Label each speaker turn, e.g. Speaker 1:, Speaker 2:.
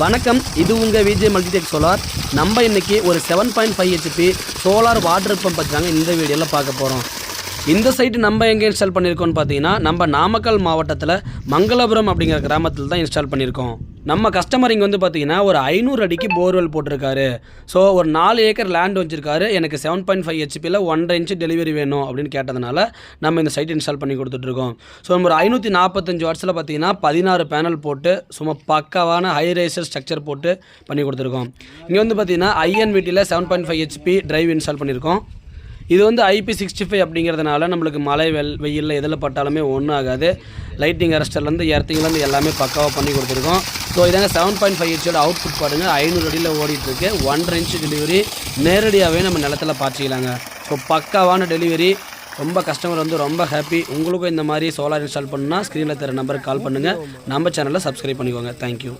Speaker 1: வணக்கம், இது உங்கள் விஜய் மல்டிடெக் சோலார். நம்ம இன்றைக்கி ஒரு 7.5 HP சோலார் வாட்டர் பம்ப் பற்றி தாங்க இந்த வீடியோவில் பார்க்க போகிறோம். இந்த சைட்டு நம்ம எங்கே இன்ஸ்டால் பண்ணியிருக்கோம்னு பார்த்தீங்கன்னா, நம்ம நாமக்கல் மாவட்டத்தில் மங்களபுரம் அப்படிங்கிற கிராமத்தில் தான் இன்ஸ்டால் பண்ணியிருக்கோம். நம்ம கஸ்டமர் இங்கே வந்து பார்த்தீங்கன்னா ஒரு 500 அடிக்கு போர்வெல் போட்டிருக்காரு. ஸோ ஒரு 4 ஏக்கர் லேண்ட் வச்சுருக்காரு. எனக்கு 7.5 HPயில் 1.5 இன்ச் டெலிவரி வேணும் அப்படின்னு கேட்டதுனால நம்ம இந்த சைட் இன்ஸ்டால் பண்ணி கொடுத்துட்ருக்கோம். ஸோ நம்ம ஒரு 545 வாட்ஸில் பார்த்தீங்கன்னா 16 பேனல் போட்டு சும்மா பக்காவான ஹை ரைசர் ஸ்ட்ரக்சர் போட்டு பண்ணி கொடுத்துருக்கோம். இங்கே வந்து பார்த்தீங்கன்னா INVTயில் 7.5 HP டிரைவ் இன்ஸ்டால் பண்ணியிருக்கோம். இது வந்து IP65 அப்படிங்கிறதுனால நம்மளுக்கு மழை வெயிலில் எதில் பட்டாலுமே ஒன்றும் ஆகாது. லைட்டிங் அரெஸ்டர்லேருந்து எர்த்திங்லேருந்து எல்லாமே பக்காவாக பண்ணி கொடுத்துருக்கோம். ஸோ இதாங்க 7.5 HPயோட அவுட்புட் பாருங்கள், 500 அடியில் ஓடிட்டுருக்கு. 1.5 இன்ச் டெலிவரி நேரடியாகவே நம்ம நிலத்தில் பாய்ச்சிக்கலாங்க. ஸோ பக்காவான டெலிவரி. ரொம்ப கஸ்டமர் வந்து ரொம்ப ஹாப்பி. உங்களுக்கும் இந்த மாதிரி சோலார் இன்ஸ்டால் பண்ணுன்னா ஸ்க்ரீனில் தர நம்பருக்கு கால் பண்ணுங்கள். நம்ம சேனலை சப்ஸ்கிரைப் பண்ணிக்கோங்க. தேங்க்யூ.